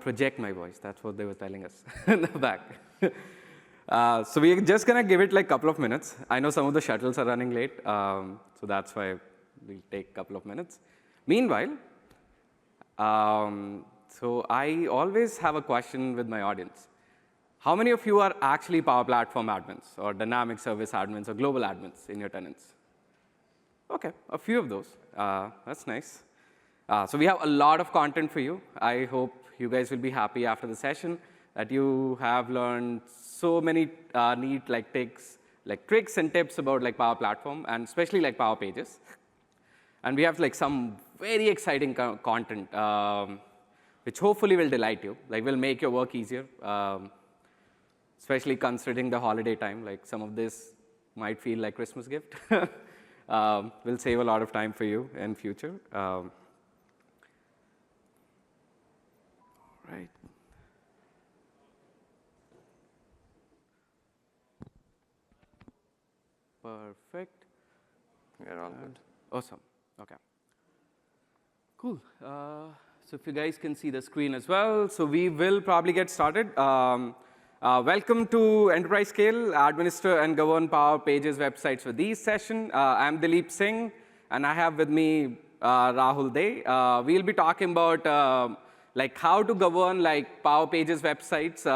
project my voice. That's what they were telling us in the back. So we're just going to give it like a couple of minutes. I know some of the shuttles are running late, so that's why we'll take a couple of minutes. Meanwhile, so I always have a question with my audience. How many of you are actually Power Platform admins or dynamic service admins or global admins in your tenants? OK, a few of those. That's nice. So we have a lot of content for you. I hope you guys will be happy after the session that you have learned so many neat tricks and tips about like Power Platform and especially like Power Pages. And we have like some very exciting content which hopefully will delight you, like will make your work easier, especially considering the holiday time. Like some of this might feel like Christmas gift. Will save a lot of time for you in future. Right. Perfect. We're all good. Awesome. OK. Cool. So if you guys can see the screen as well, so we will probably get started. Welcome to Enterprise Scale, Administer and Govern Power Pages websites with these session. I'm Dilip Singh, and I have with me Rahul Dey. We'll be talking about like how to govern like Power Pages websites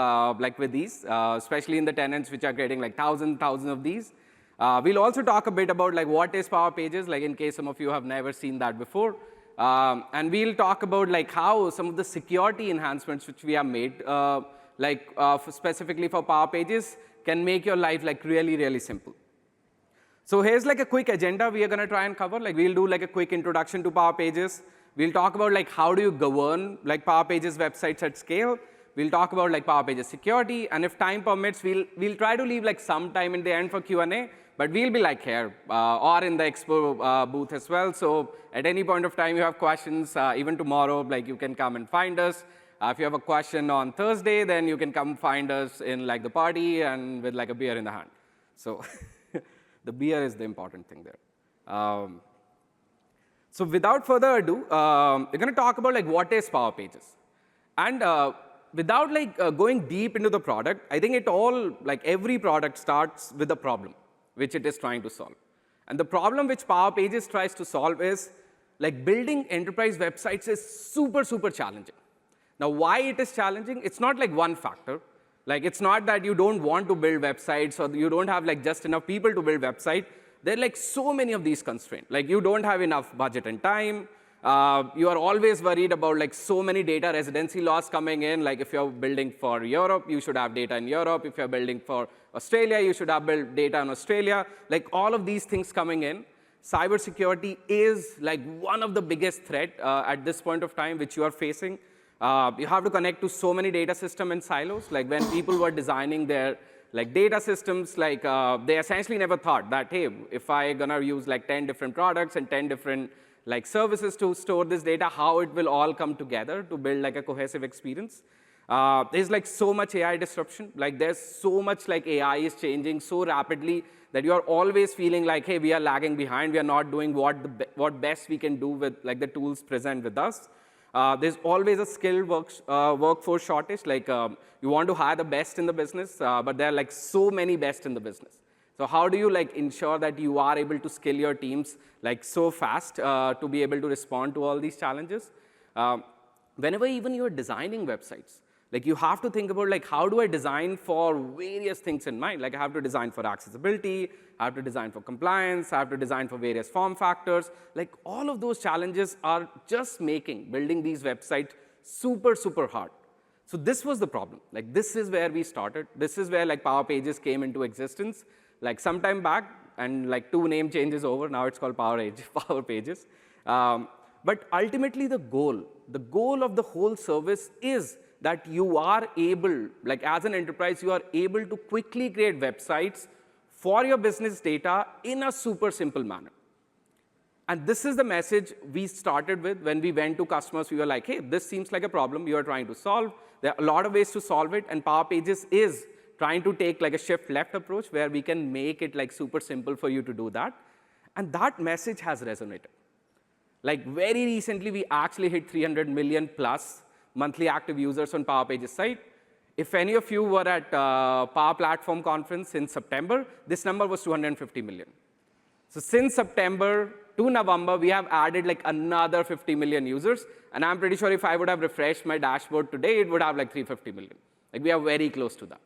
like with these, especially in the tenants which are creating like thousands of these. We'll also talk a bit about like what is Power Pages, like in case some of you have never seen that before. And we'll talk about like how some of the security enhancements which we have made, specifically for Power Pages, can make your life like really simple. So here's like a quick agenda we are going to try and cover. Like we'll do like a quick introduction to Power Pages. We'll talk about like how do you govern like Power Pages websites at scale. We'll talk about like Power Pages security, and if time permits, we'll try to leave like some time in the end for Q&A. But we'll be like here or in the expo booth as well. So at any point of time you have questions, even tomorrow, like you can come and find us. If you have a question on Thursday, then you can come find us in like the party and with like a beer in the hand. So the beer is the important thing there. So without further ado, we're going to talk about like what is Power Pages. And without like going deep into the product, I think every product starts with a problem which it is trying to solve. And the problem which Power Pages tries to solve is like building enterprise websites is super challenging. Now, why it is challenging? It's not like one factor. Like it's not that you don't want to build websites or you don't have like just enough people to build website. There are like so many of these constraints. Like you don't have enough budget and time. You are always worried about like so many data residency laws coming in. Like if you're building for Europe, you should have data in Europe. If you're building for Australia, you should have built data in Australia. Like all of these things coming in. Cybersecurity is like one of the biggest threat at this point of time which you are facing. You have to connect to so many data systems and silos. Like when people were designing their like data systems, like they essentially never thought that, hey, if I'm gonna use like 10 different products and 10 different like services to store this data, how it will all come together to build like a cohesive experience. There's like so much AI disruption. Like there's so much like AI is changing so rapidly that you are always feeling like, hey, we are lagging behind. We are not doing what best we can do with like the tools present with us. There's always a skilled workforce shortage. Like you want to hire the best in the business, but there are like so many best in the business. So how do you like ensure that you are able to scale your teams like so fast to be able to respond to all these challenges? Whenever even you're designing websites, like you have to think about like how do I design for various things in mind? Like I have to design for accessibility, I have to design for compliance, I have to design for various form factors. Like all of those challenges are just making building these websites super hard. So this was the problem. Like this is where we started. This is where like Power Pages came into existence. Like some time back, and like 2 name changes over, now it's called Power Pages. But ultimately the goal of the whole service is that you are able, like as an enterprise, you are able to quickly create websites for your business data in a super simple manner. And this is the message we started with when we went to customers. We were like, hey, this seems like a problem you are trying to solve. There are a lot of ways to solve it, and Power Pages is trying to take like a shift left approach where we can make it like super simple for you to do that. And that message has resonated. Like very recently, we actually hit 300 million plus monthly active users on Power Pages site. If any of you were at Power Platform conference in September, this number was 250 million. So since September to November, we have added like another 50 million users. And I'm pretty sure if I would have refreshed my dashboard today, it would have like 350 million. Like we are very close to that.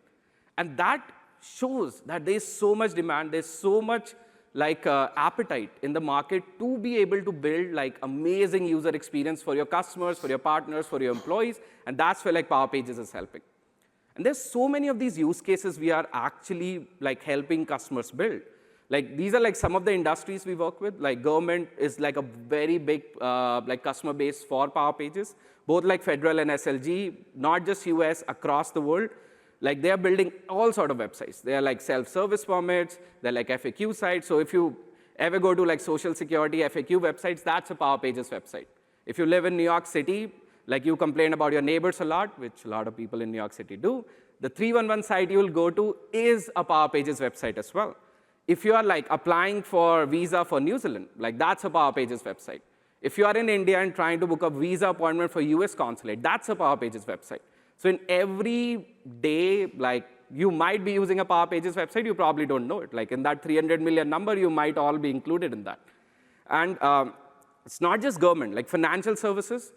And that shows that there's so much demand, there's so much like appetite in the market to be able to build like amazing user experience for your customers, for your partners, for your employees. And that's where like Power Pages is helping. And there's so many of these use cases we are actually like helping customers build. Like these are like some of the industries we work with. Like government is like a very big like customer base for Power Pages, both like federal and SLG, not just US, across the world. Like they are building all sort of websites. They are like self-service permits, they're like FAQ sites. So if you ever go to like social security FAQ websites, that's a Power Pages website. If you live in New York City, like you complain about your neighbors a lot, which a lot of people in New York City do, the 311 site you will go to is a Power Pages website as well. If you are like applying for visa for New Zealand, like that's a Power Pages website. If you are in India and trying to book a visa appointment for US consulate, that's a Power Pages website. So in every day, like you might be using a Power Pages website, you probably don't know it. Like in that 300 million number, you might all be included in that. And it's not just government, like financial services.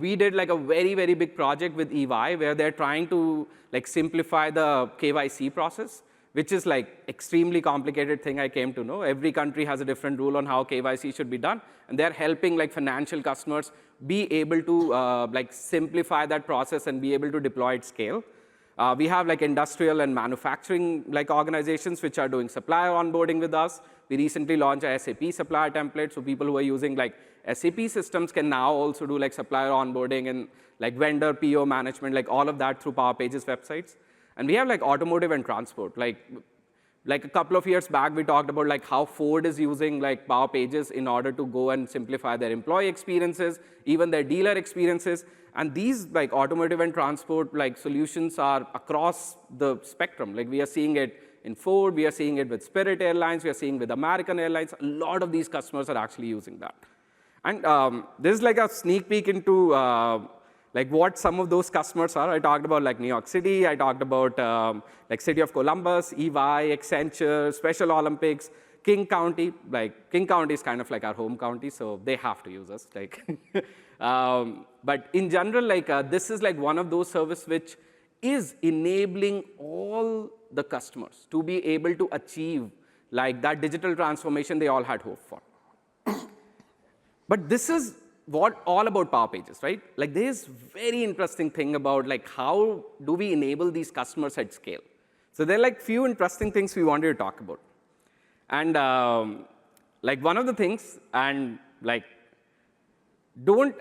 We did like a very, very big project with EY where they're trying to like simplify the KYC process, which is like extremely complicated thing I came to know. Every country has a different rule on how KYC should be done, and they're helping like financial customers be able to like simplify that process and be able to deploy at scale. We have like industrial and manufacturing like organizations which are doing supplier onboarding with us. We recently launched a SAP supplier template, so people who are using like SAP systems can now also do like supplier onboarding and like vendor PO management, like all of that through Power Pages websites. And we have like automotive and transport. Like a couple of years back, we talked about like how Ford is using like Power Pages in order to go and simplify their employee experiences, even their dealer experiences. And these like automotive and transport like solutions are across the spectrum. Like we are seeing it in Ford, we are seeing it with Spirit Airlines, we are seeing with American Airlines. A lot of these customers are actually using that. And this is like a sneak peek into like what some of those customers are. I talked about like New York City, I talked about like City of Columbus, EY, Accenture, Special Olympics, King County. Like King County is kind of like our home county, so they have to use us. Like, but in general, like this is like one of those services which is enabling all the customers to be able to achieve like that digital transformation they all had hoped for. But this is what all about Power Pages, right? Like there's very interesting thing about like how do we enable these customers at scale. So there are like few interesting things we wanted to talk about. And like one of the things, and like don't,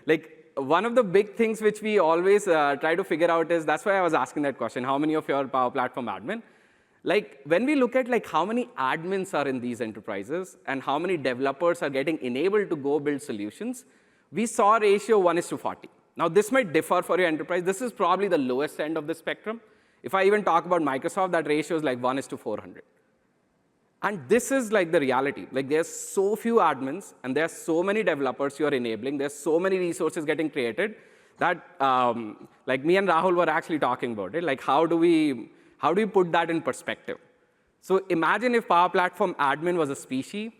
like one of the big things which we always try to figure out is, that's why I was asking that question, how many of you are Power Platform admin? Like when we look at like how many admins are in these enterprises and how many developers are getting enabled to go build solutions, we saw a ratio 1:40. Now this might differ for your enterprise. This is probably the lowest end of the spectrum. If I even talk about Microsoft, that ratio is like 1:400. And this is like the reality. Like there's so few admins and there's so many developers you are enabling. There's so many resources getting created that like me and Rahul were actually talking about it. Like how do we put that in perspective? So imagine if Power Platform admin was a species.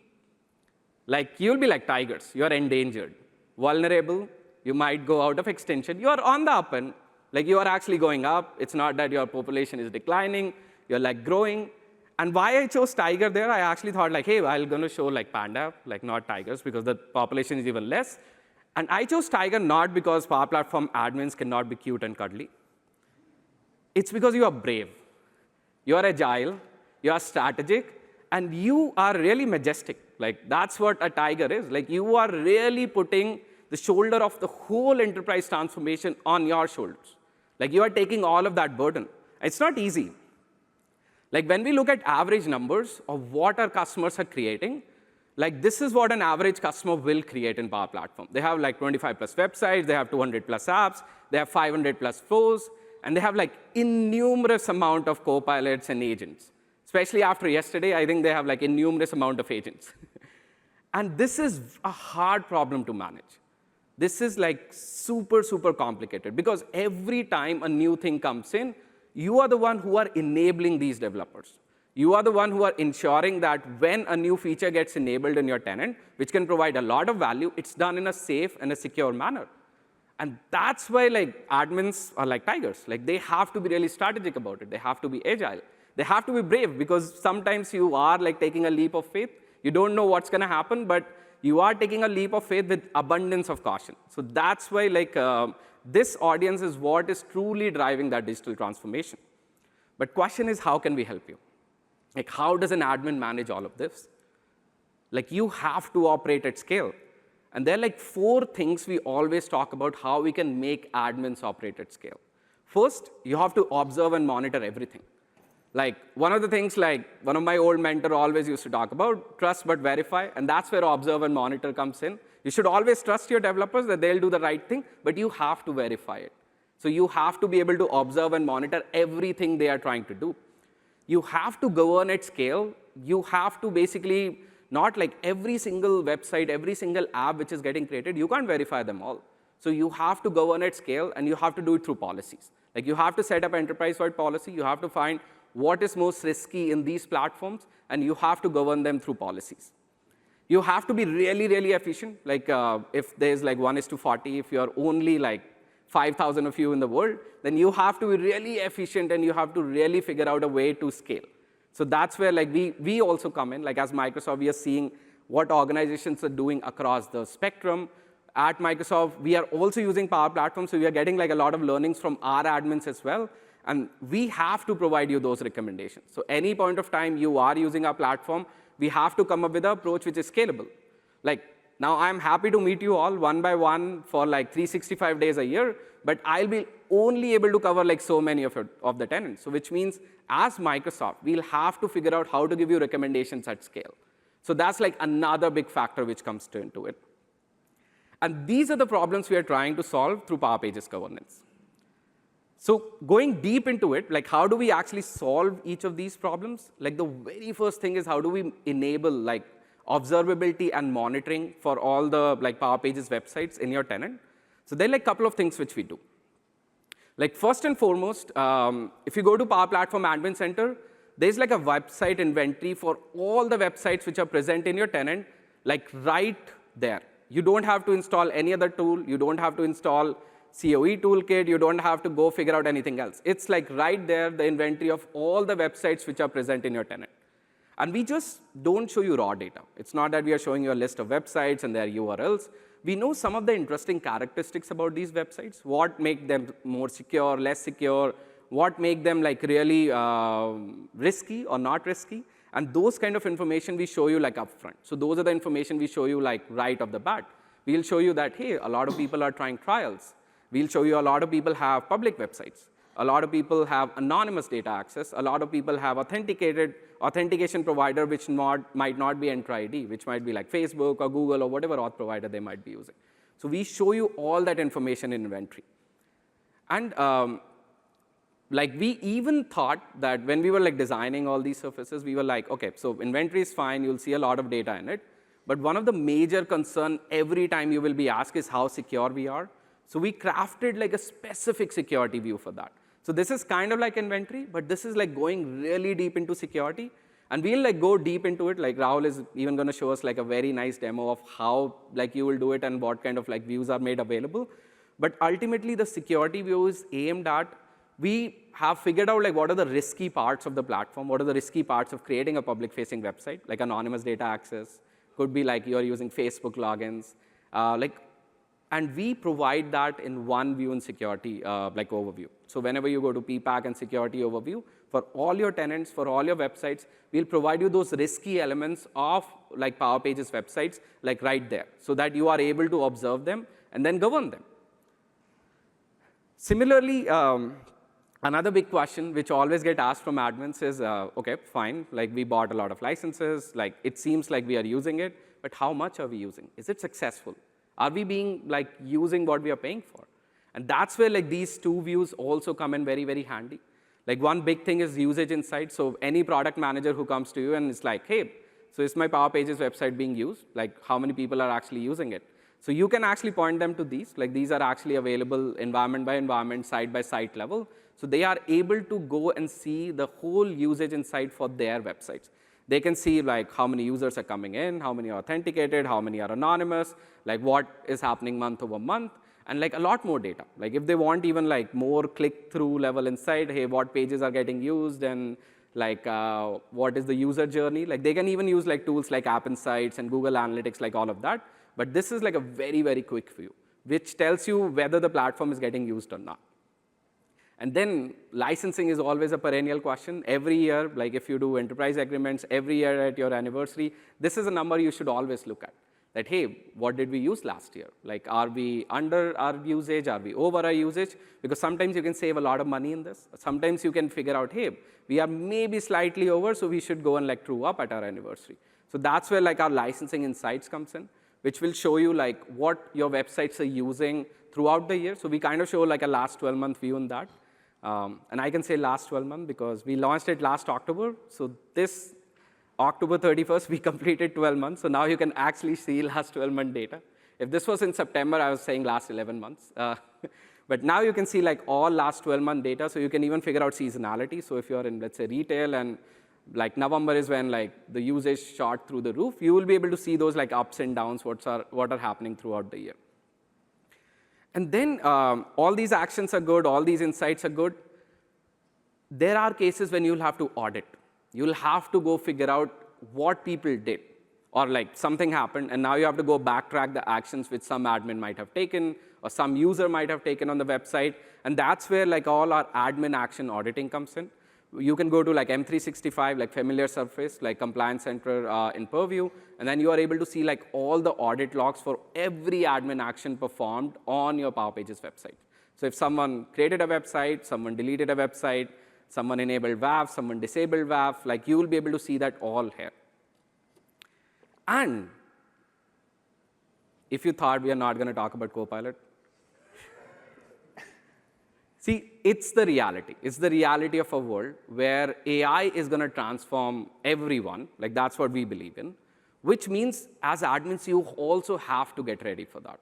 Like you'll be like tigers. You're endangered, vulnerable. You might go out of extinction. You're on the up end. Like you are actually going up. It's not that your population is declining. You're like growing. And why I chose tiger there, I actually thought like, hey, I'm going to show like panda, like not tigers, because the population is even less. And I chose tiger not because Power Platform admins cannot be cute and cuddly. It's because you are brave. You are agile, you are strategic, and you are really majestic. Like that's what a tiger is. Like you are really putting the shoulder of the whole enterprise transformation on your shoulders. Like you are taking all of that burden. It's not easy. Like when we look at average numbers of what our customers are creating, like this is what an average customer will create in Power Platform. They have like 25 plus websites, they have 200 plus apps, they have 500 plus flows, and they have like innumerous amount of co-pilots and agents. Especially after yesterday, I think they have like innumerous amount of agents. And this is a hard problem to manage. this is like super, super complicated because every time a new thing comes in, you are the one who are enabling these developers. You are the one who are ensuring that when a new feature gets enabled in your tenant, which can provide a lot of value, it's done in a safe and a secure manner. And that's why like admins are like tigers. Like they have to be really strategic about it. They have to be agile. They have to be brave because sometimes you are like taking a leap of faith. You don't know what's going to happen, but you are taking a leap of faith with abundance of caution. So that's why like this audience is what is truly driving that digital transformation. But question is, how can we help you? Like, how does an admin manage all of this? Like, you have to operate at scale. And there are like 4 things we always talk about how we can make admins operate at scale. First, you have to observe and monitor everything. Like, one of the things like one of my old mentor always used to talk about, trust but verify, and that's where observe and monitor comes in. You should always trust your developers that they'll do the right thing, but you have to verify it. So you have to be able to observe and monitor everything they are trying to do. You have to govern at scale. You have to basically not like every single website, every single app which is getting created, you can't verify them all. So you have to govern at scale, and you have to do it through policies. Like you have to set up enterprise-wide policy. You have to find what is most risky in these platforms, and you have to govern them through policies. You have to be really, really efficient. Like if there's like 1:40, if you're only like 5,000 of you in the world, then you have to be really efficient, and you have to really figure out a way to scale. So that's where like we also come in. Like as Microsoft, we are seeing what organizations are doing across the spectrum. At Microsoft, we are also using Power Platform, so we are getting like a lot of learnings from our admins as well. And we have to provide you those recommendations. So any point of time you are using our platform, we have to come up with an approach which is scalable. Like now I'm happy to meet you all one by one for like 365 days a year, but I'll be only able to cover like so many of the tenants. So which means as Microsoft, we'll have to figure out how to give you recommendations at scale. So that's like another big factor which comes into it. And these are the problems we are trying to solve through Power Pages governance. So going deep into it, like how do we actually solve each of these problems? Like the very first thing is how do we enable like observability and monitoring for all the like Power Pages websites in your tenant? So there are like a couple of things which we do. Like first and foremost, if you go to Power Platform Admin Center, there's like a website inventory for all the websites which are present in your tenant, like right there. You don't have to install any other tool. You don't have to install COE toolkit. You don't have to go figure out anything else. It's like right there, the inventory of all the websites which are present in your tenant. And we just don't show you raw data. It's not that we are showing you a list of websites and their URLs. We know some of the interesting characteristics about these websites, what make them more secure, less secure, what make them like really risky or not risky. And those kind of information we show you like upfront. So those are the information we show you like right off the bat. We'll show you that, hey, a lot of people are trying trials. We'll show you a lot of people have public websites. A lot of people have anonymous data access. A lot of people have authentication provider which might not be Entra ID, which might be like Facebook or Google or whatever auth provider they might be using. So we show you all that information in inventory. And like we even thought that when we were like designing all these surfaces, we were like, okay, so inventory is fine. You'll see a lot of data in it. But one of the major concern every time you will be asked is how secure we are. So we crafted like a specific security view for that. So this is kind of like inventory, but this is like going really deep into security. And we'll like go deep into it. Like Rahul is even going to show us like a very nice demo of how like you will do it and what kind of like views are made available. But ultimately, the security view is aimed at, we have figured out like what are the risky parts of the platform, what are the risky parts of creating a public-facing website, like anonymous data access, could be like you're using Facebook logins, and we provide that in one view in security, like overview. So whenever you go to PPAC and security overview, for all your tenants, for all your websites, we'll provide you those risky elements of like Power Pages websites, like right there, so that you are able to observe them and then govern them. Similarly, another big question which always get asked from admins is, okay, fine, like we bought a lot of licenses, like it seems like we are using it, but how much are we using? Is it successful? Are we being like using what we are paying for? And that's where like these two views also come in very, very handy. Like one big thing is usage insight. So any product manager who comes to you and is like, hey, so is my Power Pages website being used? Like how many people are actually using it? So you can actually point them to these. Like these are actually available environment by environment, site by site level. So they are able to go and see the whole usage insight for their websites. They can see like how many users are coming in, how many are authenticated, how many are anonymous, like what is happening month over month, and like a lot more data. Like if they want even like more click-through level insight, hey, what pages are getting used and like what is the user journey? Like they can even use like tools like App Insights and Google Analytics, like all of that. But this is like a very, very quick view, which tells you whether the platform is getting used or not. And then licensing is always a perennial question. Every year, like if you do enterprise agreements, every year at your anniversary, this is a number you should always look at. That, hey, what did we use last year? Like, are we under our usage? Are we over our usage? Because sometimes you can save a lot of money in this. Sometimes you can figure out, hey, we are maybe slightly over, so we should go and like true up at our anniversary. So that's where like our licensing insights comes in, which will show you like what your websites are using throughout the year. So we kind of show like a last 12-month view on that. And I can say last 12 months because we launched it last October. So this October 31st, we completed 12 months. So now you can actually see last 12-month data. If this was in September, I was saying last 11 months. But now you can see like all last 12-month data. So you can even figure out seasonality. So if you're in, let's say, retail and like November is when like the usage shot through the roof, you will be able to see those like ups and downs, what are happening throughout the year. And then all these actions are good, all these insights are good. There are cases when you'll have to audit. You'll have to go figure out what people did, or like something happened, and now you have to go backtrack the actions which some admin might have taken, or some user might have taken on the website, and that's where like all our admin action auditing comes in. You can go to like M365, like familiar surface, like Compliance Center in Purview, and then you are able to see like all the audit logs for every admin action performed on your Power Pages website. So if someone created a website, someone deleted a website, someone enabled WAF, someone disabled WAF, like you will be able to see that all here. And if you thought we are not going to talk about Copilot, see, it's the reality. It's the reality of a world where AI is going to transform everyone. Like that's what we believe in, which means as admins, you also have to get ready for that.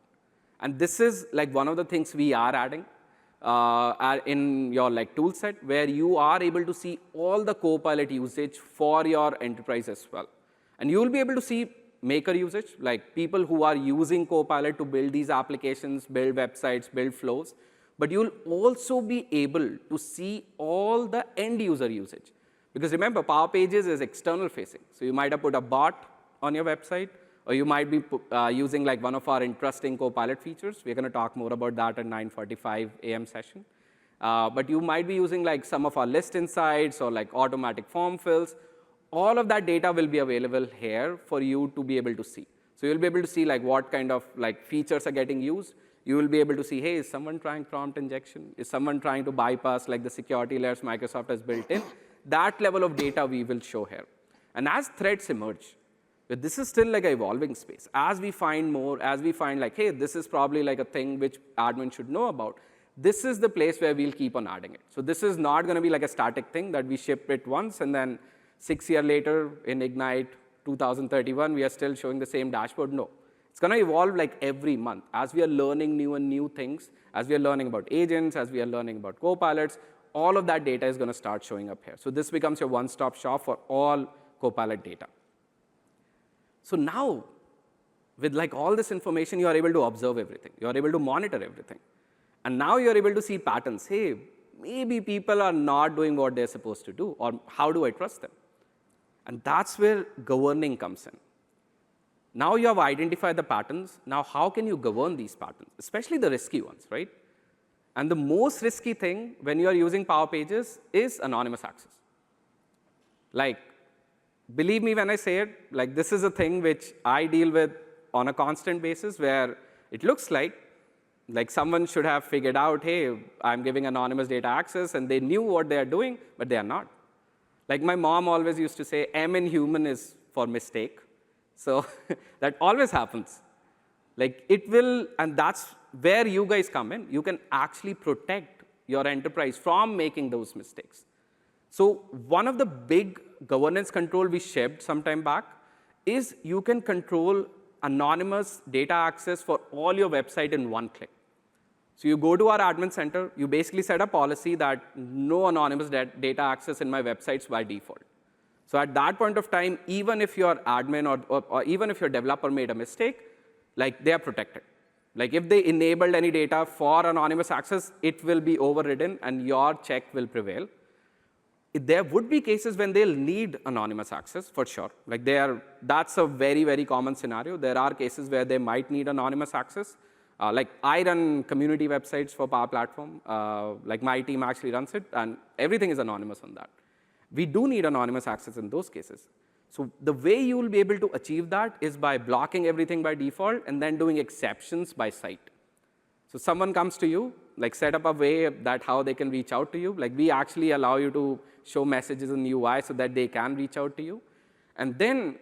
And this is like one of the things we are adding in your like tool set, where you are able to see all the Copilot usage for your enterprise as well. And you will be able to see maker usage, like people who are using Copilot to build these applications, build websites, build flows. But you'll also be able to see all the end user usage. Because remember, Power Pages is external facing. So you might have put a bot on your website, or you might be using like one of our interesting Copilot features. We're going to talk more about that at 9:45 a.m. session. But you might be using like some of our list insights or like automatic form fills. All of that data will be available here for you to be able to see. So you'll be able to see like what kind of like features are getting used. You will be able to see, hey, is someone trying prompt injection? Is someone trying to bypass like the security layers Microsoft has built in? That level of data we will show here. And as threats emerge, but this is still like an evolving space. As we find more, as we find like, hey, this is probably like a thing which admin should know about, this is the place where we'll keep on adding it. So this is not going to be like a static thing that we ship it once and then 6 years later in Ignite 2031, we are still showing the same dashboard. No. It's going to evolve like every month. As we are learning new things, as we are learning about agents, as we are learning about Copilots, all of that data is going to start showing up here. So this becomes your one-stop shop for all Copilot data. So now, with like all this information, you are able to observe everything. You are able to monitor everything. And now you are able to see patterns. Hey, maybe people are not doing what they're supposed to do, or how do I trust them? And that's where governing comes in. Now you have identified the patterns. Now how can you govern these patterns, especially the risky ones, right? And the most risky thing when you are using Power Pages is anonymous access. Like, believe me when I say it, like this is a thing which I deal with on a constant basis, where it looks like someone should have figured out, hey, I'm giving anonymous data access, and they knew what they are doing, but they are not. Like my mom always used to say, M in human is for mistake. So that always happens. Like it will, and that's where you guys come in. You can actually protect your enterprise from making those mistakes. So one of the big governance control we shipped some time back is you can control anonymous data access for all your website in one click. So you go to our admin center, you basically set a policy that no anonymous data access in my websites by default. So at that point of time, even if your admin or even if your developer made a mistake, like they are protected. Like if they enabled any data for anonymous access, it will be overridden and your check will prevail. There would be cases when they'll need anonymous access, for sure. Like that's a very, very common scenario. There are cases where they might need anonymous access. Like I run community websites for Power Platform. Like my team actually runs it, and everything is anonymous on that. We do need anonymous access in those cases. So the way you will be able to achieve that is by blocking everything by default and then doing exceptions by site. So someone comes to you, like set up a way that how they can reach out to you. Like we actually allow you to show messages in UI so that they can reach out to you. And then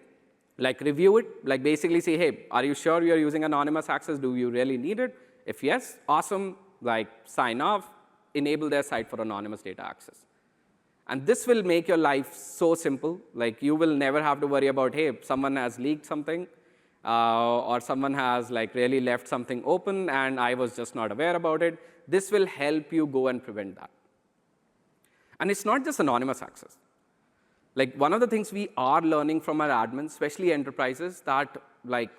like review it, like basically say, hey, are you sure you're using anonymous access? Do you really need it? If yes, awesome, like sign off, enable their site for anonymous data access. And this will make your life so simple. Like you will never have to worry about, hey, someone has leaked something, or someone has like really left something open and I was just not aware about it. This will help you go and prevent that. And it's not just anonymous access. Like one of the things we are learning from our admins, especially enterprises, that like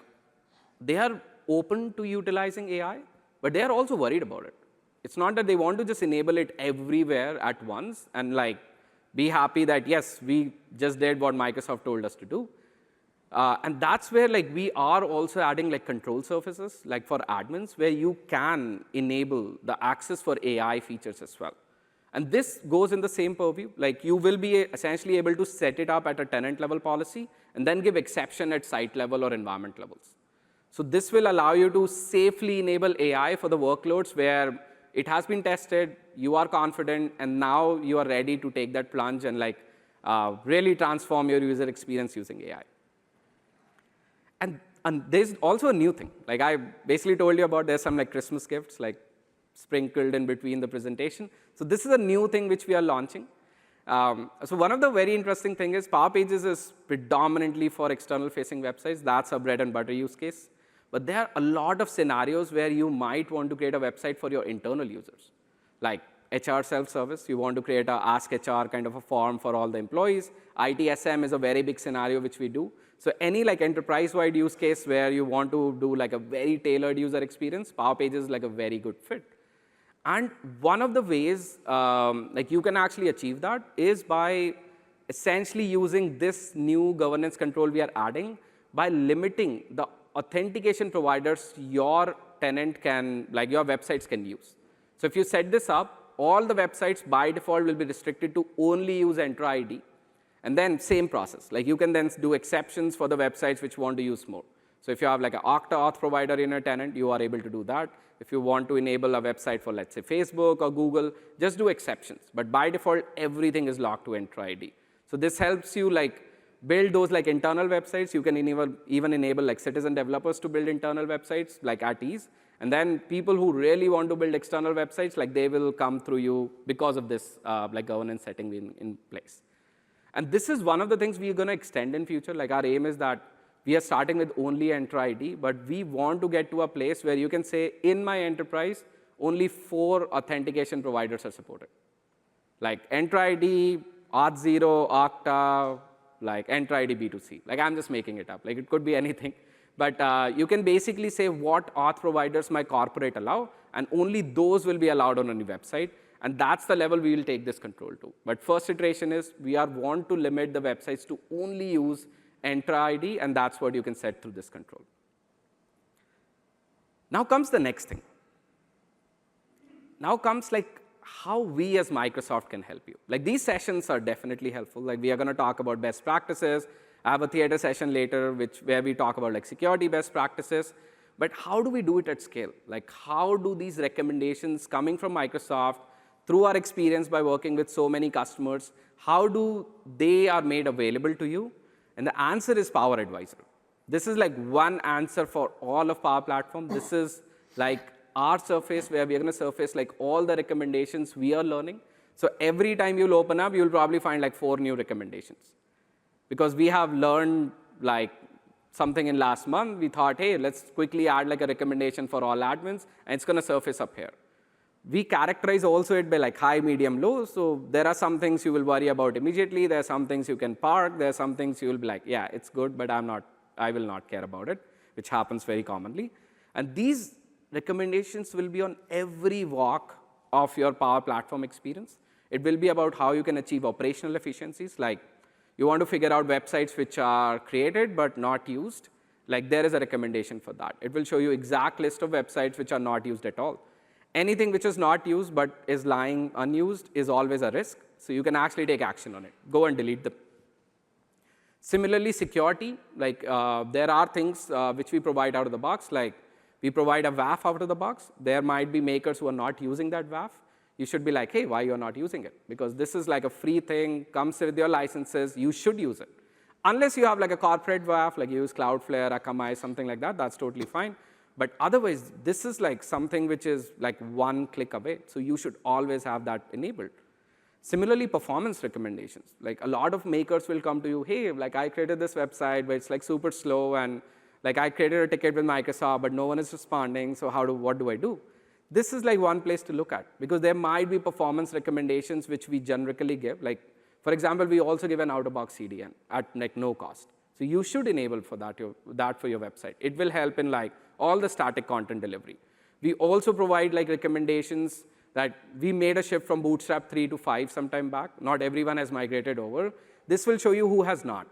they are open to utilizing AI, but they are also worried about it. It's not that they want to just enable it everywhere at once and like be happy that yes, we just did what Microsoft told us to do. And that's where like we are also adding like control surfaces, like for admins, where you can enable the access for AI features as well. And this goes in the same purview. Like you will be essentially able to set it up at a tenant level policy and then give exception at site level or environment levels. So this will allow you to safely enable AI for the workloads where it has been tested, you are confident, and now you are ready to take that plunge and like really transform your user experience using AI. And there's also a new thing. Like I basically told you about, there's some like Christmas gifts like sprinkled in between the presentation. So this is a new thing which we are launching. So one of the very interesting things is Power Pages is predominantly for external facing websites. That's a bread and butter use case. But there are a lot of scenarios where you might want to create a website for your internal users. Like HR self-service, you want to create a Ask HR kind of a form for all the employees. ITSM is a very big scenario which we do. So any like enterprise-wide use case where you want to do like a very tailored user experience, Power Pages is like a very good fit. And one of the ways like you can actually achieve that is by essentially using this new governance control we are adding by limiting the authentication providers your tenant can, like your websites can use. So if you set this up, all the websites by default will be restricted to only use Entra ID. And then same process. Like you can then do exceptions for the websites which want to use more. So if you have like an Okta auth provider in a tenant, you are able to do that. If you want to enable a website for, let's say, Facebook or Google, just do exceptions. But by default, everything is locked to Entra ID. So this helps you like build those like internal websites. You can even enable like citizen developers to build internal websites like at ease. And then people who really want to build external websites, like they will come through you because of this like governance setting in place. And this is one of the things we're going to extend in future. Like our aim is that we are starting with only Entra ID, but we want to get to a place where you can say, in my enterprise, only 4 authentication providers are supported. Like Entra ID, Auth0, Okta, like Entra ID B2C. Like I'm just making it up. Like it could be anything. But you can basically say what auth providers my corporate allow, and only those will be allowed on any website. And that's the level we will take this control to. But first iteration is we want to limit the websites to only use Entra ID, and that's what you can set through this control. Now comes the next thing. Now comes like how we as Microsoft can help you. Like these sessions are definitely helpful. Like we are going to talk about best practices. I have a theater session later where we talk about like security best practices. But how do we do it at scale? Like how do these recommendations coming from Microsoft through our experience by working with so many customers, how do they are made available to you? And the answer is Power Advisor. This is like one answer for all of Power Platform. This is like our surface where we're going to surface like all the recommendations we are learning. So every time you'll open up, you'll probably find like 4 new recommendations. Because we have learned like something in last month, we thought, hey, let's quickly add like a recommendation for all admins, and it's going to surface up here. We characterize also it by like high, medium, low. So there are some things you will worry about immediately. There are some things you can park. There are some things you will be like, yeah, it's good, but I will not care about it, which happens very commonly. And these recommendations will be on every walk of your Power Platform experience. It will be about how you can achieve operational efficiencies, like you want to figure out websites which are created but not used. Like there is a recommendation for that. It will show you exact list of websites which are not used at all. Anything which is not used but is lying unused is always a risk. So you can actually take action on it. Go and delete them. Similarly, security, like there are things which we provide out of the box, like we provide a WAF out of the box. There might be makers who are not using that WAF. You should be like, hey, why you're not using it? Because this is like a free thing, comes with your licenses, you should use it. Unless you have like a corporate WAF, like you use Cloudflare, Akamai, something like that, that's totally fine. But otherwise, this is like something which is like one click away. So you should always have that enabled. Similarly, performance recommendations. Like a lot of makers will come to you, hey, like I created this website, but it's like super slow, and like I created a ticket with Microsoft, but no one is responding, so what do I do? This is like one place to look at, because there might be performance recommendations which we generically give. Like, for example, we also give an out-of-box CDN at like no cost. So you should enable for that for your website. It will help in like all the static content delivery. We also provide like recommendations that we made a shift from Bootstrap 3 to 5 sometime back. Not everyone has migrated over. This will show you who has not.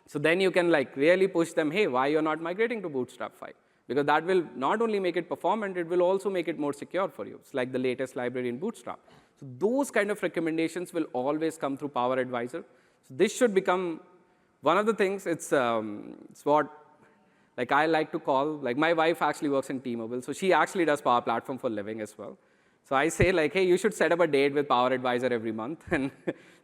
So then you can like really push them, hey, why you're not migrating to Bootstrap 5? Because that will not only make it performant, it will also make it more secure for you. It's like the latest library in Bootstrap. So those kind of recommendations will always come through Power Advisor. So this should become one of the things. It's what like I like to call, like my wife actually works in T-Mobile, so she actually does Power Platform for a living as well. So I say like, hey, you should set up a date with Power Advisor every month and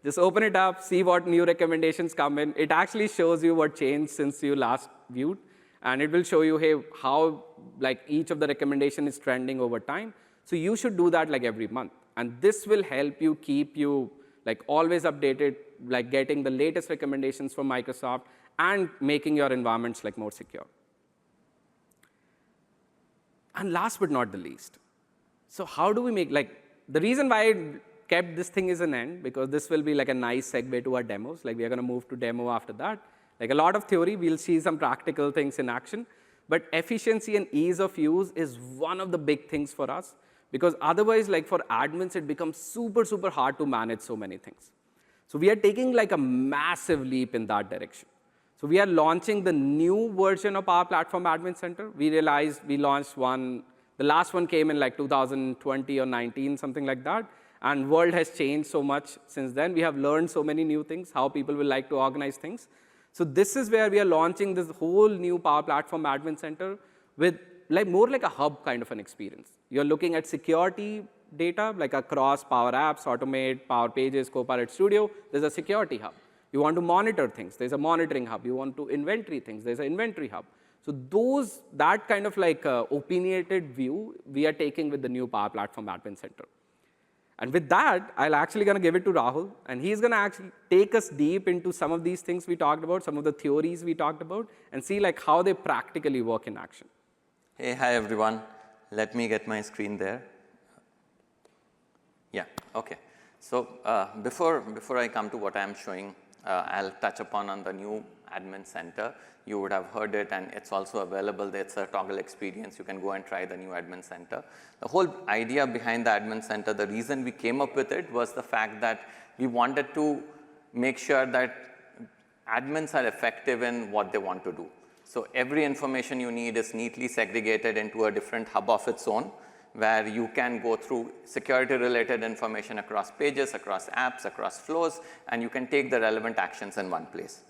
just open it up, see what new recommendations come in. It actually shows you what changed since you last viewed. And it will show you, hey, how like each of the recommendation is trending over time. So you should do that like every month. And this will help you keep you like always updated, like getting the latest recommendations from Microsoft and making your environments like more secure. And last but not the least, so how do we make, like, the reason why I kept this thing as an end, because this will be like a nice segue to our demos. Like, we are going to move to demo after that. Like, a lot of theory, we'll see some practical things in action. But efficiency and ease of use is one of the big things for us, because otherwise, like for admins, it becomes super, super hard to manage so many things. So we are taking like a massive leap in that direction. So we are launching the new version of our Platform Admin Center. We realized we launched one. The last one came in like 2020 or 19, something like that. And world has changed so much since then. We have learned so many new things, how people will like to organize things. So this is where we are launching this whole new Power Platform Admin Center with like more like a hub kind of an experience. You're looking at security data, like across Power Apps, Automate, Power Pages, Copilot Studio. There's a security hub. You want to monitor things, there's a monitoring hub. You want to inventory things, there's an inventory hub. So that kind of like opinionated view we are taking with the new Power Platform Admin Center. And with that, I'll actually going to give it to Rahul, and he's going to actually take us deep into some of these things we talked about, some of the theories we talked about, and see like how they practically work in action. Hey, hi everyone. Let me get my screen there. Yeah, okay. So before I come to what I'm showing, I'll touch upon on the new Admin Center. You would have heard it, and it's also available. It's a toggle experience. You can go and try the new Admin Center. The whole idea behind the Admin Center, the reason we came up with it was the fact that we wanted to make sure that admins are effective in what they want to do. So every information you need is neatly segregated into a different hub of its own, where you can go through security-related information across pages, across apps, across flows, and you can take the relevant actions in one place.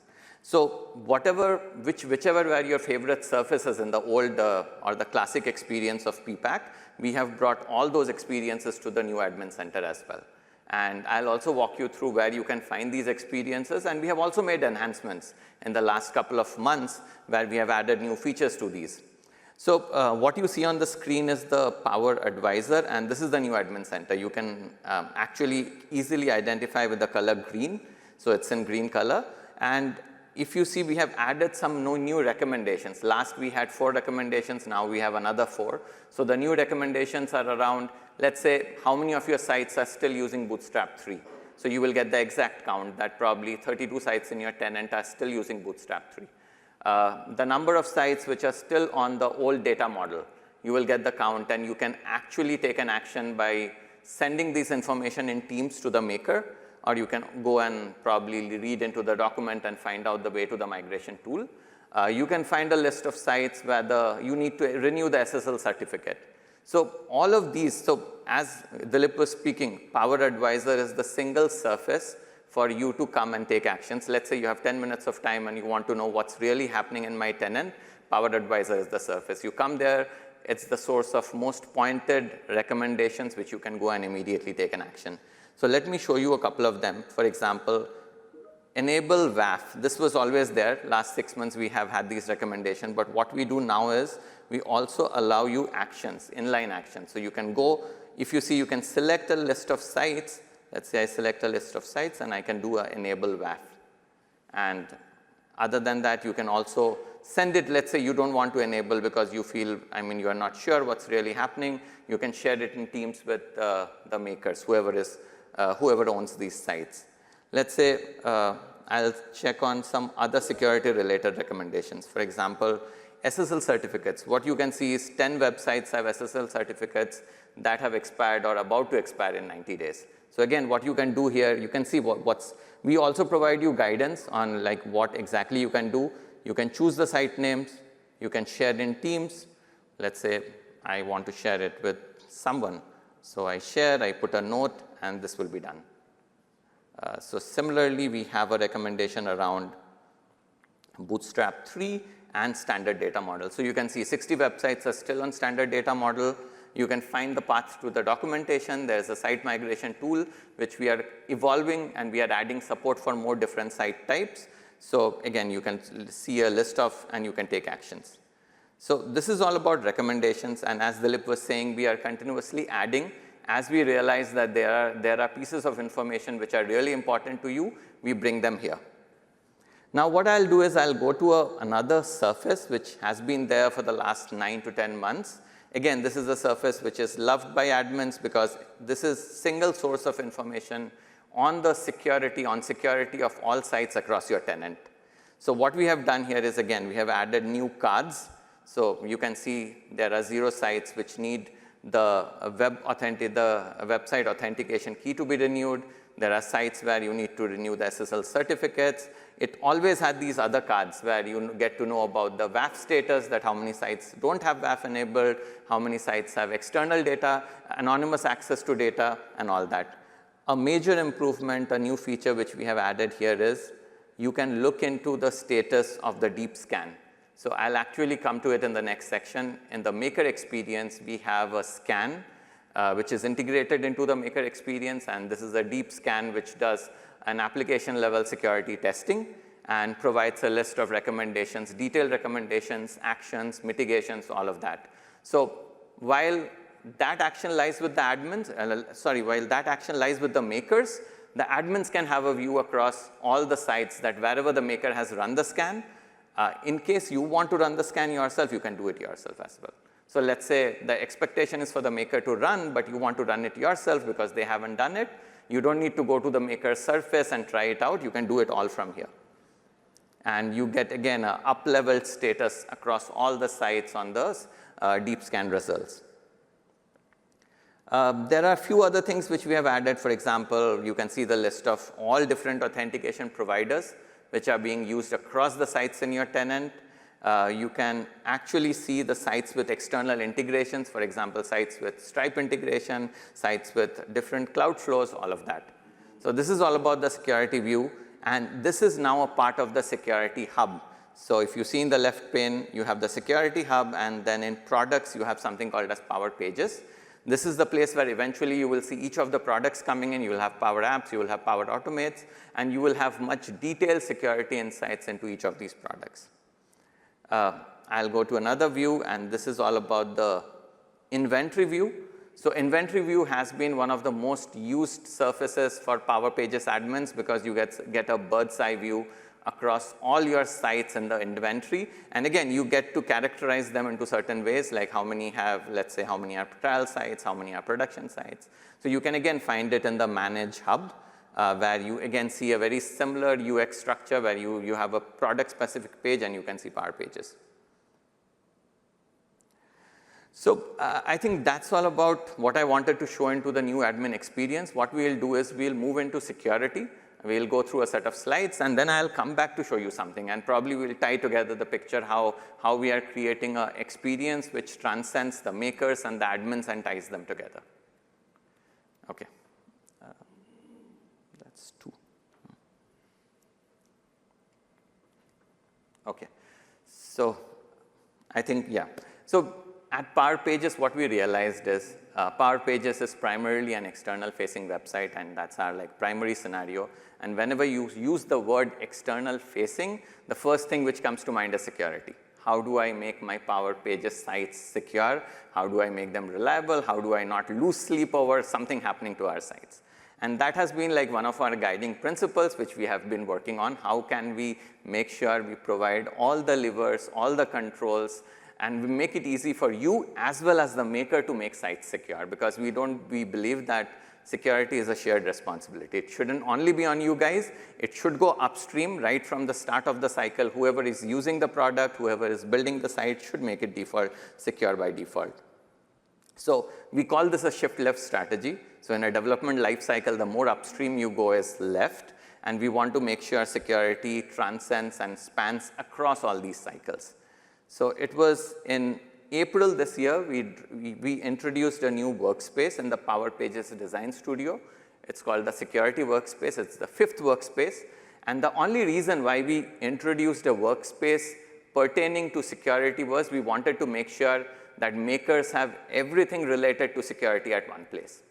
So whichever were your favorite surfaces in the old or the classic experience of PPAC, we have brought all those experiences to the new Admin Center as well. And I'll also walk you through where you can find these experiences. And we have also made enhancements in the last couple of months where we have added new features to these. So what you see on the screen is the Power Advisor, and this is the new Admin Center. You can actually easily identify with the color green. So it's in green color. And if you see, we have added some new recommendations. Last we had 4 recommendations, now we have another 4. So the new recommendations are around, let's say, how many of your sites are still using Bootstrap 3. So you will get the exact count that probably 32 sites in your tenant are still using Bootstrap 3. The number of sites which are still on the old data model, you will get the count, and you can actually take an action by sending this information in Teams to the maker, or you can go and probably read into the document and find out the way to the migration tool. You can find a list of sites where you need to renew the SSL certificate. So all of these, so as Dilip was speaking, Power Advisor is the single surface for you to come and take actions. Let's say you have 10 minutes of time and you want to know what's really happening in my tenant. Power Advisor is the surface. You come there, it's the source of most pointed recommendations which you can go and immediately take an action. So let me show you a couple of them. For example, enable WAF. This was always there. Last 6 months we have had these recommendations, but what we do now is we also allow you actions, inline actions. So you can go, if you see, you can select a list of sites. Let's say I select a list of sites and I can do a enable WAF. And other than that, you can also send it. Let's say you don't want to enable because you feel, you are not sure what's really happening. You can share it in Teams with the makers, whoever owns these sites. Let's say I'll check on some other security related recommendations. For example, SSL certificates. What you can see is 10 websites have SSL certificates that have expired or about to expire in 90 days. So again, what you can do here, you can see we also provide you guidance on like what exactly you can do. You can choose the site names, you can share it in Teams. Let's say I want to share it with someone. So I share, I put a note, and this will be done. So similarly, we have a recommendation around Bootstrap 3 and standard data model. So you can see 60 websites are still on standard data model. You can find the path to the documentation. There's a site migration tool, which we are evolving, and we are adding support for more different site types. So again, you can see a list of, and you can take actions. So this is all about recommendations. And as Dilip was saying, we are continuously adding. As we realize that there are pieces of information which are really important to you, we bring them here. Now what I'll do is I'll go to another surface which has been there for the last 9 to 10 months. Again, this is a surface which is loved by admins because this is single source of information on security of all sites across your tenant. So what we have done here is, again, we have added new cards. So you can see there are 0 sites which need the website authentication key to be renewed. There are sites where you need to renew the SSL certificates. It always had these other cards where you get to know about the WAF status, that how many sites don't have WAF enabled, how many sites have external data, anonymous access to data, and all that. A major improvement, a new feature which we have added here is you can look into the status of the deep scan. So I'll actually come to it in the next section. In the maker experience, we have a scan which is integrated into the maker experience, and this is a deep scan which does an application level security testing and provides a list of recommendations, detailed recommendations, actions, mitigations, all of that. So while that action lies with the admins, while that action lies with the makers, the admins can have a view across all the sites that wherever the maker has run the scan. In case you want to run the scan yourself, you can do it yourself as well. So let's say the expectation is for the maker to run, but you want to run it yourself because they haven't done it. You don't need to go to the maker surface and try it out. You can do it all from here. And you get, again, an up-leveled status across all the sites on those deep scan results. There are a few other things which we have added. For example, you can see the list of all different authentication providers which are being used across the sites in your tenant. You can actually see the sites with external integrations, for example, sites with Stripe integration, sites with different cloud flows, all of that. So this is all about the security view, and this is now a part of the security hub. So if you see in the left pane, you have the security hub, and then in products, you have something called as Power Pages. This is the place where eventually you will see each of the products coming in. You will have Power Apps, you will have Power Automates, and you will have much detailed security insights into each of these products. I'll go to another view, and this is all about the inventory view. So inventory view has been one of the most used surfaces for Power Pages admins because you get a bird's eye view across all your sites in the inventory. And again, you get to characterize them into certain ways, like how many have, let's say, how many are trial sites, how many are production sites. So you can again find it in the Manage hub, where you again see a very similar UX structure where you have a product specific page and you can see Power Pages. So I think that's all about what I wanted to show into the new admin experience. What we'll do is we'll move into security. We'll go through a set of slides, and then I'll come back to show you something. And probably we'll tie together the picture how we are creating an experience which transcends the makers and the admins and ties them together. Okay. That's 2. Okay. So I think, yeah. So at Power Pages, what we realized is Power Pages is primarily an external facing website, and that's our primary scenario. And whenever you use the word external facing, the first thing which comes to mind is security. How do I make my Power Pages sites secure? How do I make them reliable? How do I not lose sleep over something happening to our sites? And that has been one of our guiding principles, which we have been working on. How can we make sure we provide all the levers, all the controls, and we make it easy for you as well as the maker to make sites secure, because we believe that security is a shared responsibility. It shouldn't only be on you guys. It should go upstream right from the start of the cycle. Whoever is using the product, whoever is building the site should make it default secure by default. So we call this a shift left strategy. So in a development life cycle, the more upstream you go is left, and we want to make sure security transcends and spans across all these cycles. So it was in April this year, we introduced a new workspace in the Power Pages Design Studio. It's called the Security Workspace. It's the 5th workspace. And the only reason why we introduced a workspace pertaining to security was we wanted to make sure that makers have everything related to security at one place.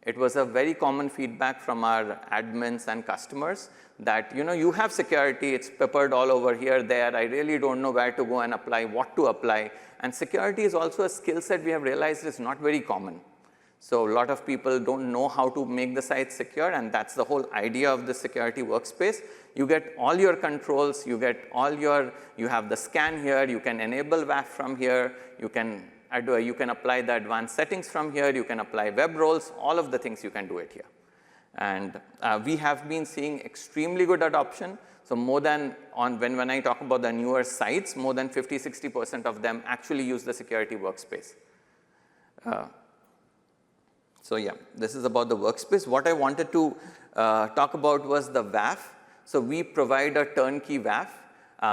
It was a very common feedback from our admins and customers that, you have security, it's peppered all over here, there, I really don't know where to go and apply, what to apply. And security is also a skill set we have realized is not very common. So a lot of people don't know how to make the site secure, and that's the whole idea of the security workspace. You get all your controls, you have the scan here, you can enable WAF from here, you can apply the advanced settings from here, you can apply web roles, all of the things you can do it here. And we have been seeing extremely good adoption. So more than when I talk about the newer sites, more than 50–60% of them actually use the security workspace. So yeah, this is about the workspace. What I wanted to talk about was the WAF. So we provide a turnkey WAF,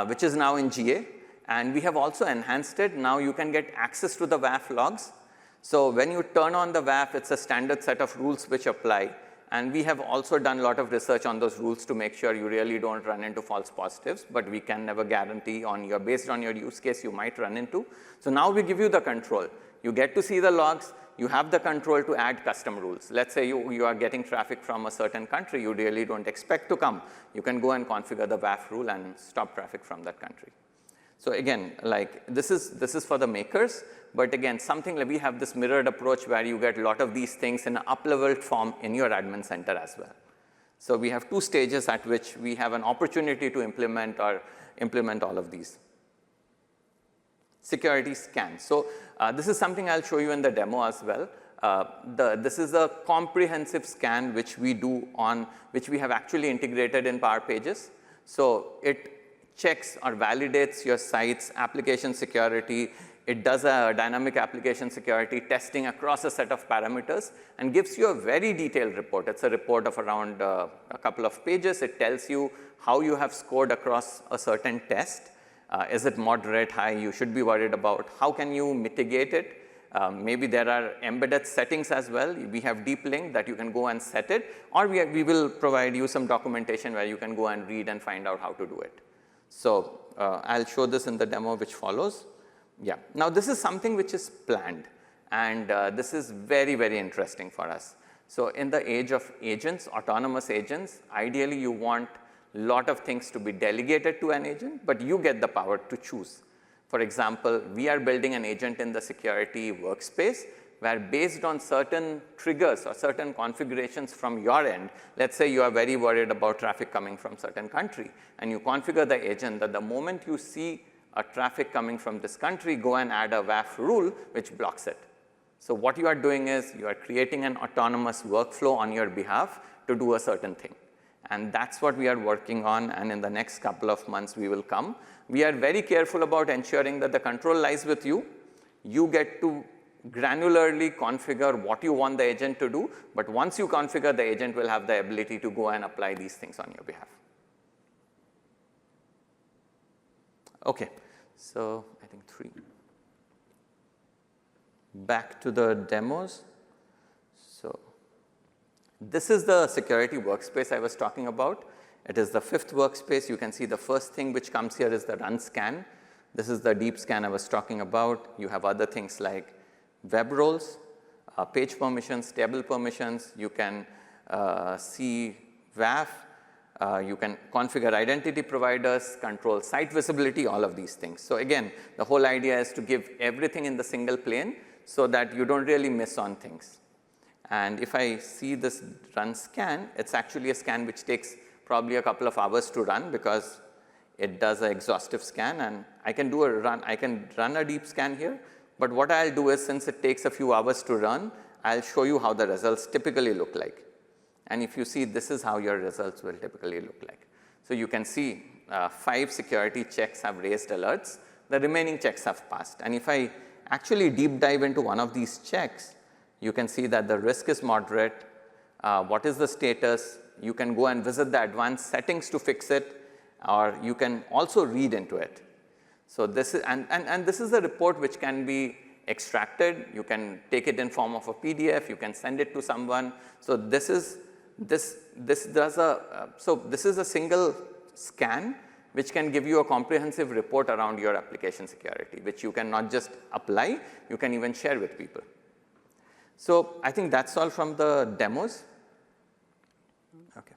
which is now in GA. And we have also enhanced it. Now you can get access to the WAF logs. So when you turn on the WAF, it's a standard set of rules which apply. And we have also done a lot of research on those rules to make sure you really don't run into false positives, but we can never guarantee based on your use case you might run into. So now we give you the control. You get to see the logs. You have the control to add custom rules. Let's say you are getting traffic from a certain country you really don't expect to come. You can go and configure the WAF rule and stop traffic from that country. So again, this is for the makers, but again, we have this mirrored approach where you get a lot of these things in an up-leveled form in your admin center as well. So we have 2 stages at which we have an opportunity to implement all of these. Security scan. So this is something I'll show you in the demo as well. This is a comprehensive scan which we have actually integrated in Power Pages. So it checks or validates your site's application security. It does a dynamic application security testing across a set of parameters and gives you a very detailed report. It's a report of around a couple of pages. It tells you how you have scored across a certain test. Is it moderate, high? You should be worried about how can you mitigate it. Maybe there are embedded settings as well. We have Deep Link that you can go and set it, or we will provide you some documentation where you can go and read and find out how to do it. So I'll show this in the demo which follows. Yeah. Now this is something which is planned, and this is very, very interesting for us. So in the age of agents, autonomous agents, ideally you want a lot of things to be delegated to an agent, but you get the power to choose. For example, we are building an agent in the security workspace where based on certain triggers or certain configurations from your end, let's say you are very worried about traffic coming from certain country, and you configure the agent that the moment you see a traffic coming from this country, go and add a WAF rule which blocks it. So what you are doing is you are creating an autonomous workflow on your behalf to do a certain thing. And that's what we are working on, and in the next couple of months we will come. We are very careful about ensuring that the control lies with you. You get to granularly configure what you want the agent to do, but once you configure, the agent will have the ability to go and apply these things on your behalf. Okay, so I think 3. Back to the demos. So this is the security workspace I was talking about. It is the 5th workspace. You can see the first thing which comes here is the run scan. This is the deep scan I was talking about. You have other things like web roles, page permissions, table permissions. You can see WAF. You can configure identity providers, control site visibility, all of these things. So again, the whole idea is to give everything in the single plane so that you don't really miss on things. And if I see this run scan, it's actually a scan which takes probably a couple of hours to run because it does an exhaustive scan, and I can run a deep scan here. But what I'll do is, since it takes a few hours to run, I'll show you how the results typically look like. And if you see, this is how your results will typically look like. So you can see 5 security checks have raised alerts. The remaining checks have passed. And if I actually deep dive into one of these checks, you can see that the risk is moderate. What is the status? You can go and visit the advanced settings to fix it, or you can also read into it. So this is, and this is a report which can be extracted. You can take it in form of a PDF. You can send it to someone. So this is a single scan which can give you a comprehensive report around your application security, which you can not just apply, you can even share with people. So I think that's all from the demos. Okay.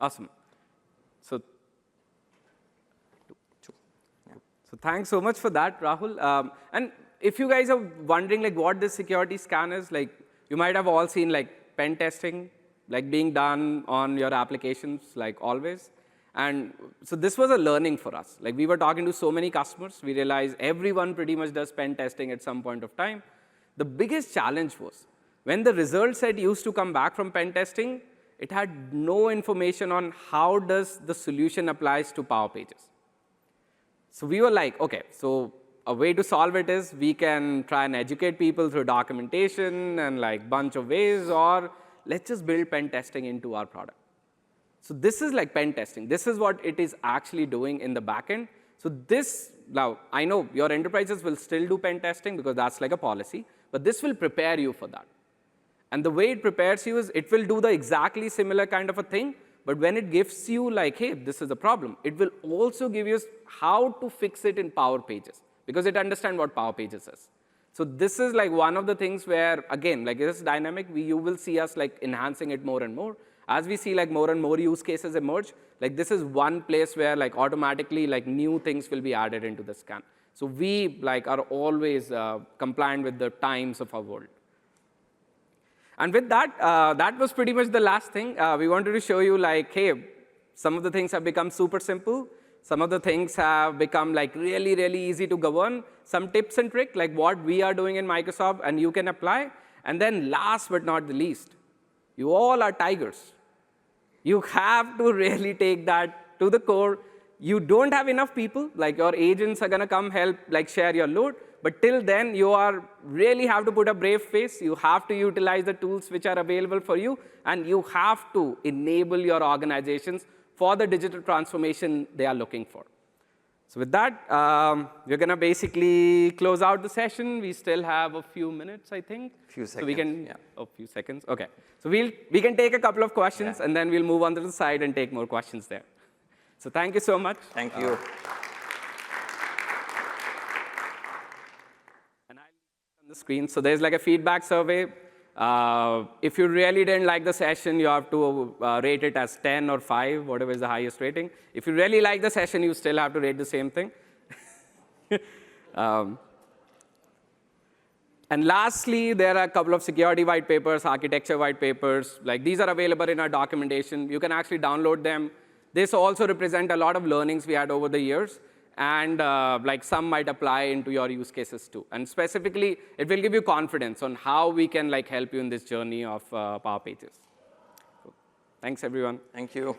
Awesome. So thanks so much for that, Rahul. And if you guys are wondering like what this security scan is, like you might have all seen like pen testing, like being done on your applications, like always. And so this was a learning for us. Like we were talking to so many customers, we realized everyone pretty much does pen testing at some point of time. The biggest challenge was when the result set used to come back from pen testing, it had no information on how does the solution applies to Power Pages. So we were like, okay, so a way to solve it is we can try and educate people through documentation and like bunch of ways, or let's just build pen testing into our product. So this is like pen testing. This is what it is actually doing in the backend. So this, now I know your enterprises will still do pen testing because that's like a policy, but this will prepare you for that. And the way it prepares you is it will do the exactly similar kind of a thing, but when it gives you like, hey, this is a problem, it will also give you how to fix it in Power Pages because it understands what Power Pages is. So this is like one of the things where, again, like this dynamic, you will see us like enhancing it more and more. As we see like more and more use cases emerge, like this is one place where like automatically like new things will be added into the scan. So we like are always compliant with the times of our world. And with that, that was pretty much the last thing. We wanted to show you like, hey, some of the things have become super simple. Some of the things have become like really, really easy to govern. Some tips and tricks like what we are doing in Microsoft and you can apply. And then last but not the least, you all are tigers. You have to really take that to the core. You don't have enough people, like your agents are gonna come help, like share your load. But till then, you really have to put a brave face. You have to utilize the tools which are available for you, and you have to enable your organizations for the digital transformation they are looking for. So with that, we're gonna basically close out the session. We still have a few minutes, I think. Few seconds, so we can, yeah. a few seconds, okay. So we can take a couple of questions, and then we'll move on to the side and take more questions there. So thank you so much. Thank you. And I'll on the screen. So there's like a feedback survey. If you really didn't like the session, you have to rate it as 10 or 5, whatever is the highest rating. If you really like the session, you still have to rate the same thing. And lastly, there are a couple of security white papers, architecture white papers. Like these are available in our documentation. You can actually download them. This also represent a lot of learnings we had over the years. And like some might apply into your use cases too. And specifically, it will give you confidence on how we can like help you in this journey of Power Pages. Cool. Thanks, everyone. Thank you.